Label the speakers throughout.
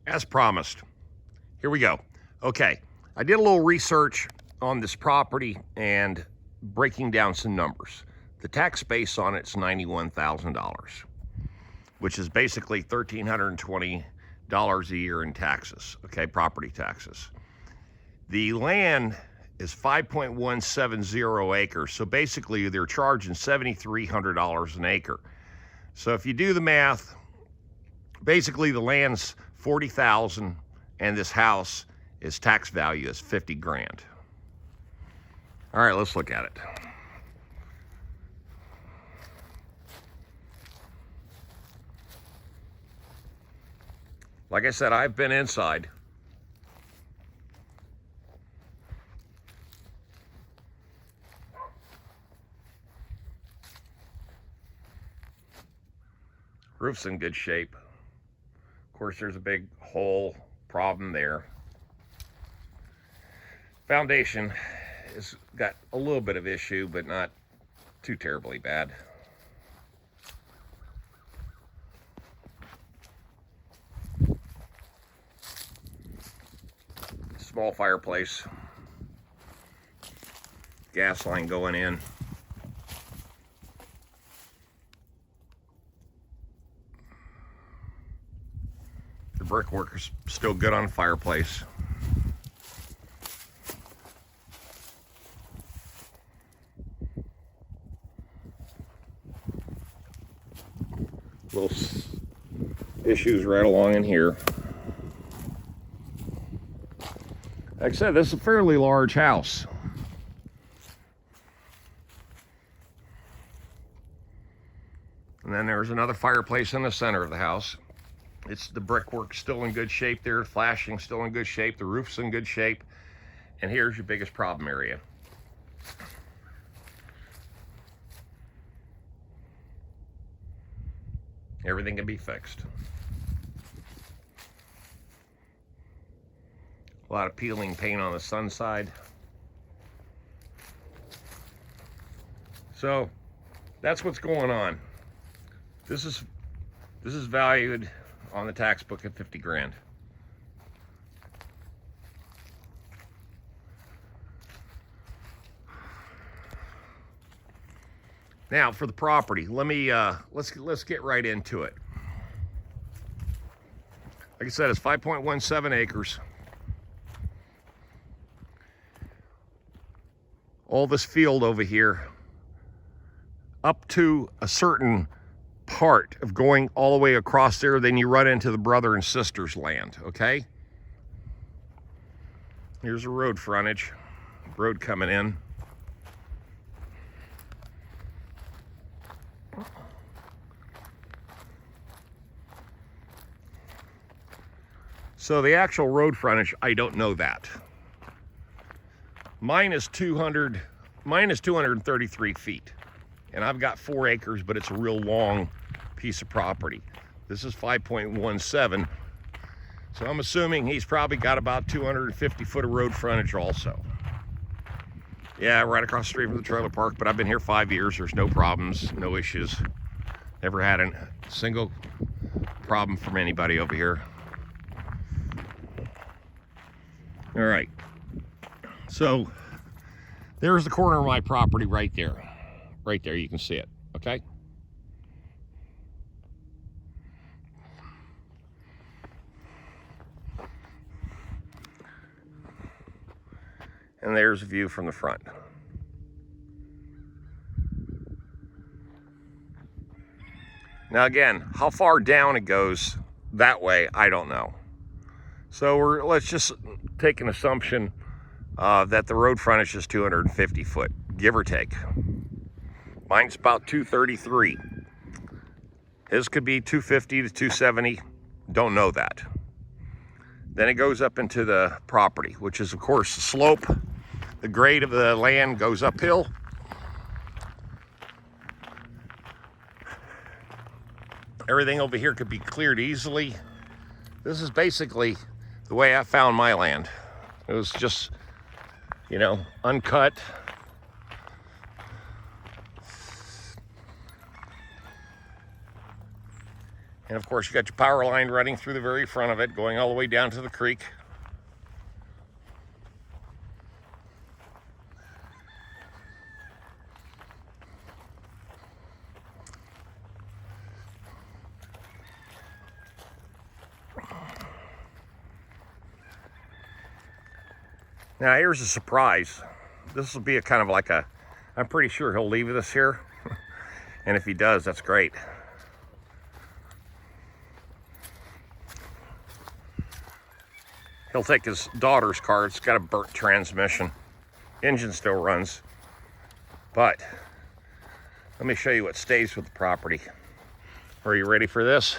Speaker 1: As promised, here we go. Okay, I did a little research on this property and breaking down some numbers. The tax base on it's $91,000, which is basically $1,320 a year in taxes, okay, property taxes. The land is 5.170 acres, so basically they're charging $7,300 an acre. So if you do the math, basically the land's $40,000 and this house is tax value is 50 grand. All right, let's look at it. Like I said, I've been inside. Roof's in good shape. Of course, there's a big hole problem there. Foundation has got a little bit of issue, but not too terribly bad. Small fireplace. Gas line going in. The brickwork is still good on the fireplace. Little issues right along in here. Like I said, this is a fairly large house. And then there's another fireplace in the center of the house. It's the brickwork still in good shape there, the flashing still in good shape, the roof's in good shape. And here's your biggest problem area. Everything can be fixed. A lot of peeling paint on the sun side. So that's what's going on. This is valued on the tax book at 50 grand. Now for the property, let me let's get right into it. Like I said, it's 5.17 acres. All this field over here, up to a certain part of going all the way across there, then you run into the brother and sister's land, okay? Here's a road frontage, road coming in. So the actual road frontage, I don't know that. Mine is 233 feet. And I've got 4 acres, but it's a real long piece of property. This is 5.17. So I'm assuming he's probably got about 250 foot of road frontage also. Yeah, right across the street from the trailer park, but I've been here 5 years. There's no problems, no issues. Never had a single problem from anybody over here. All right. So there's the corner of my property right there. Right there, you can see it, okay? And there's a view from the front. Now again, how far down it goes that way, I don't know. So let's just take an assumption that the road frontage is 250 foot, give or take. Mine's about 233. His could be 250 to 270. Don't know that. Then it goes up into the property, which is of course the slope. The grade of the land goes uphill. Everything over here could be cleared easily. This is basically the way I found my land. It was just, you know, uncut. And of course, you got your power line running through the very front of it, going all the way down to the creek. Now here's a surprise. This will be a kind of like a, I'm pretty sure he'll leave this here. And if he does, that's great. He'll take his daughter's car. It's got a burnt transmission. Engine still runs. But let me show you what stays with the property. Are you ready for this?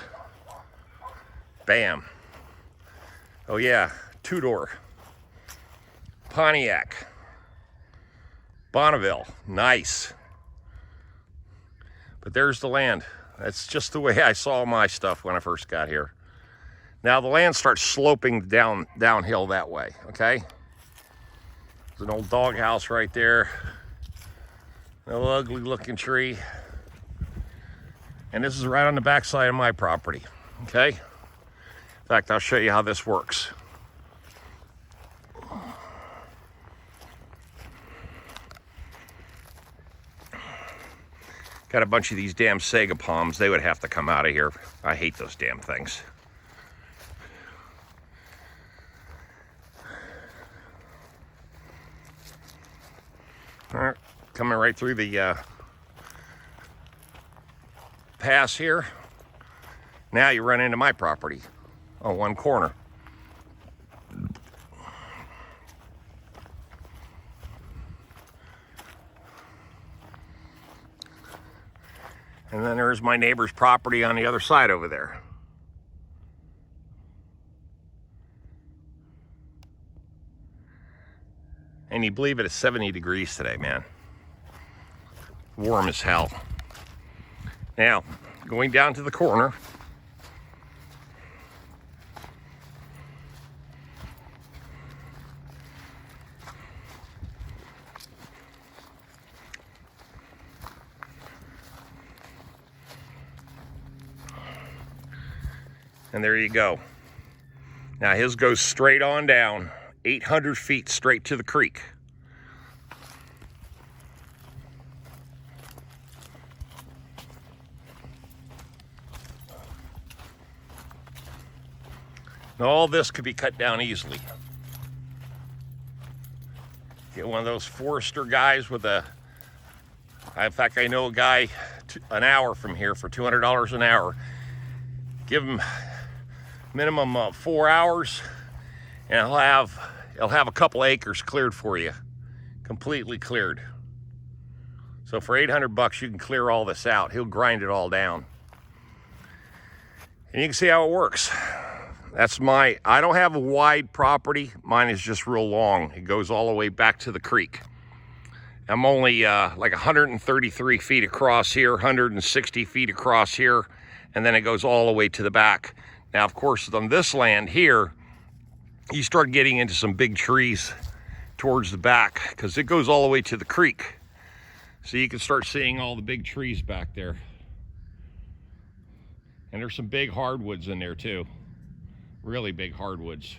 Speaker 1: Bam. Oh yeah, two-door. Pontiac. Bonneville. Nice. But there's the land. That's just the way I saw my stuff when I first got here. Now the land starts sloping downhill that way, okay? There's an old doghouse right there. An ugly looking tree. And this is right on the backside of my property, okay? In fact, I'll show you how this works. Got a bunch of these damn sago palms. They would have to come out of here. I hate those damn things. All right, coming right through the pass here. Now you run into my property on one corner. And then there's my neighbor's property on the other side over there. And you believe it, it's 70 degrees today, man. Warm as hell. Now, going down to the corner. And there you go. Now his goes straight on down, 800 feet straight to the creek. Now all this could be cut down easily. Get one of those forester guys with a, in fact, I know a guy an hour from here for $200 an hour. Give him minimum of 4 hours, and he'll have a couple acres cleared for you, completely cleared. So for 800 bucks, you can clear all this out. He'll grind it all down, and you can see how it works. That's my. I don't have a wide property. Mine is just real long. It goes all the way back to the creek. I'm only like 133 feet across here, 160 feet across here, and then it goes all the way to the back. Now, of course, on this land here, you start getting into some big trees towards the back because it goes all the way to the creek. So you can start seeing all the big trees back there. And there's some big hardwoods in there too. Really big hardwoods.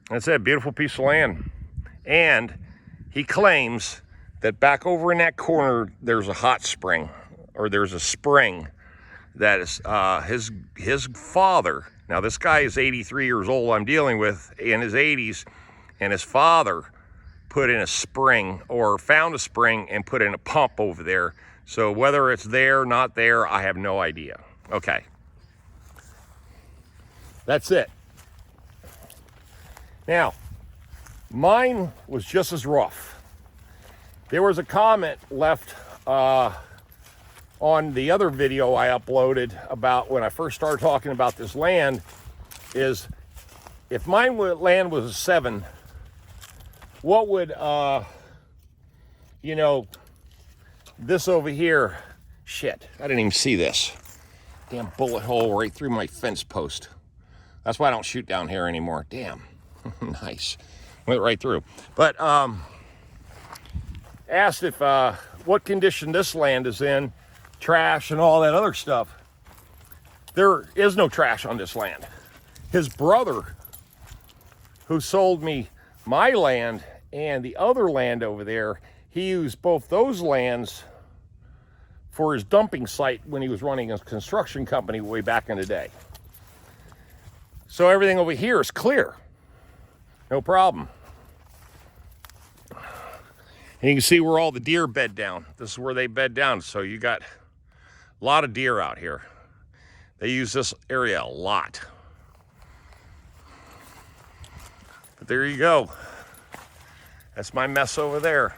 Speaker 1: That's a beautiful piece of land. And he claims that back over in that corner, there's a hot spring, or there's a spring that is his father. Now this guy is 83 years old, I'm dealing with, in his 80s, and his father put in a spring, or found a spring and put in a pump over there. So whether it's there, not there, I have no idea. Okay. That's it. Now, mine was just as rough. There was a comment left on the other video I uploaded about when I first started talking about this land, is if mine land was a 7, what would, you know, this over here, shit, I didn't even see this. Damn bullet hole right through my fence post. That's why I don't shoot down here anymore. Damn, nice, went right through. But asked if what condition this land is in, trash and all that other stuff. There is no trash on this land. His brother, who sold me my land and the other land over there, he used both those lands for his dumping site when he was running a construction company way back in the day. So everything over here is clear. No problem. And you can see where all the deer bed down. This is where they bed down. So you got a lot of deer out here. They use this area a lot. But there you go. That's my mess over there.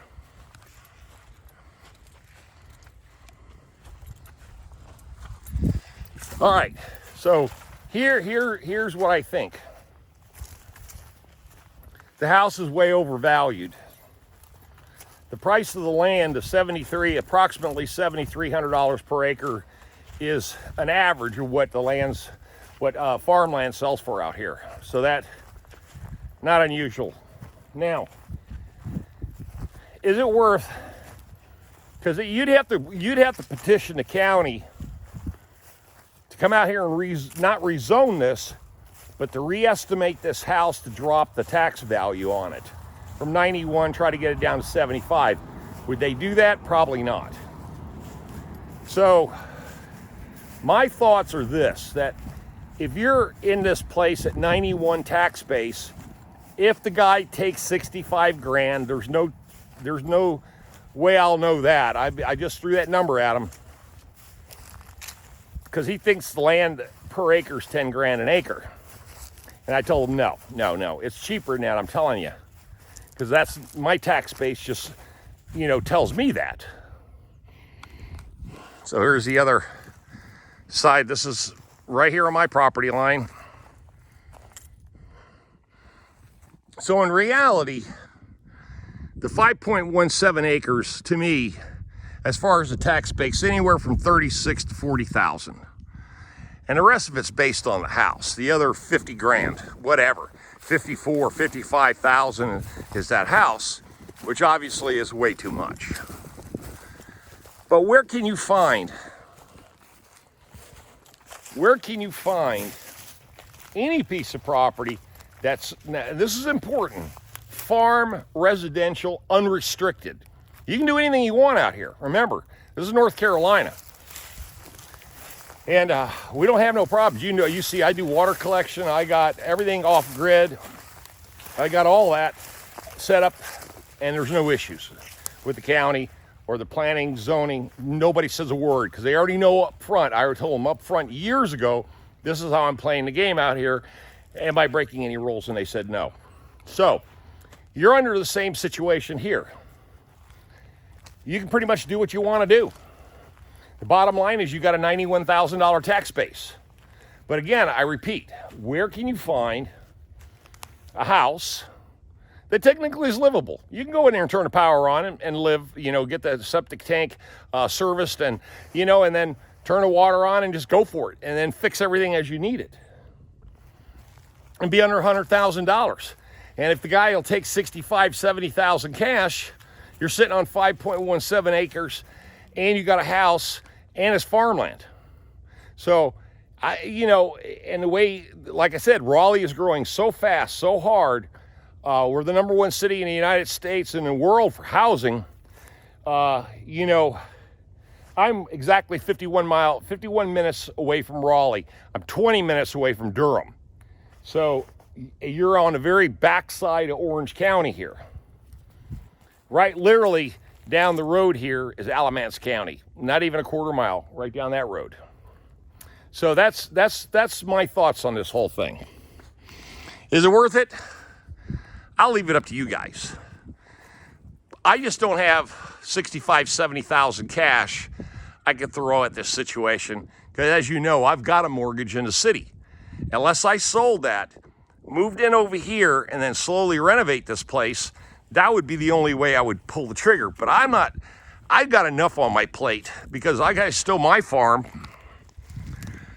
Speaker 1: All right, so here's what I think. The house is way overvalued. The price of the land of approximately $7,300 per acre is an average of what farmland sells for out here. So that, not unusual. Now, is it worth, because you'd have to petition the county to come out here and not rezone this, but to re-estimate this house to drop the tax value on it from 91, try to get it down to 75. Would they do that? Probably not. So my thoughts are this, that if you're in this place at 91 tax base, if the guy takes 65 grand, there's no way I'll know that. I just threw that number at him because he thinks the land per acre is 10 grand an acre. And I told him, no, it's cheaper than that, I'm telling you. Because that's my tax base just, tells me that. So here's the other side. This is right here on my property line. So in reality, the 5.17 acres to me, as far as the tax base, anywhere from 36 to 40,000. And the rest of it's based on the house. The other 50 grand, whatever, 54, 55,000 is that house, which obviously is way too much. But where can you find any piece of property that's, now, this is important, farm, residential, unrestricted. You can do anything you want out here. Remember, this is North Carolina. And we don't have no problems. You see, I do water collection. I got everything off grid. I got all that set up, and there's no issues with the county or the planning, zoning. Nobody says a word because they already know up front. I already told them up front years ago, this is how I'm playing the game out here. Am I breaking any rules? And they said no. So you're under the same situation here. You can pretty much do what you want to do. The bottom line is you got a $91,000 tax base. But again, I repeat, where can you find a house that technically is livable? You can go in there and turn the power on and live, get the septic tank serviced and then turn the water on and just go for it and then fix everything as you need it. And be under $100,000. And if the guy will take 65, 70,000 cash, you're sitting on 5.17 acres and you got a house and it's farmland. So, and the way, like I said, Raleigh is growing so fast, so hard. We're the #1 city in the United States and the world for housing. I'm exactly 51 minutes away from Raleigh. I'm 20 minutes away from Durham. So you're on the very backside of Orange County here. Right, literally down the road here is Alamance County. Not even a quarter mile, right down that road. So that's my thoughts on this whole thing. Is it worth it? I'll leave it up to you guys. I just don't have 65, 70,000 cash I could throw at this situation because, as you know, I've got a mortgage in the city. Unless I sold that, moved in over here, and then slowly renovate this place, that would be the only way I would pull the trigger. But I've got enough on my plate because I got still my farm,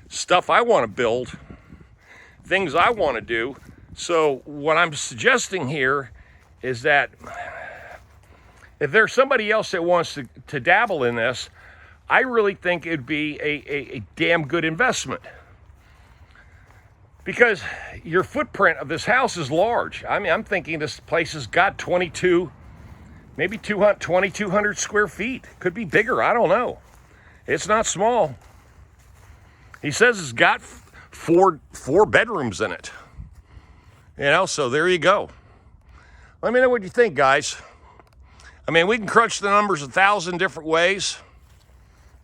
Speaker 1: stuff I want to build, things I want to do. So what I'm suggesting here is that if there's somebody else that wants to dabble in this, I really think it'd be a damn good investment. Because your footprint of this house is large. I mean, I'm thinking this place has got 22, maybe 2,200 square feet. Could be bigger, I don't know. It's not small. He says it's got four bedrooms in it. You know, so there you go. Let me know what you think, guys. I mean, we can crunch the numbers 1,000 different ways,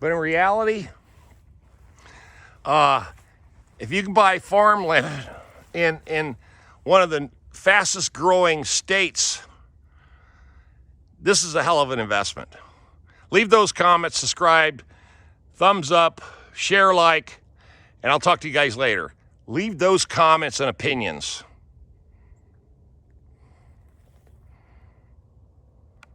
Speaker 1: but in reality, if you can buy farmland in one of the fastest growing states, this is a hell of an investment. Leave those comments, subscribe, thumbs up, share, like, and I'll talk to you guys later. Leave those comments and opinions.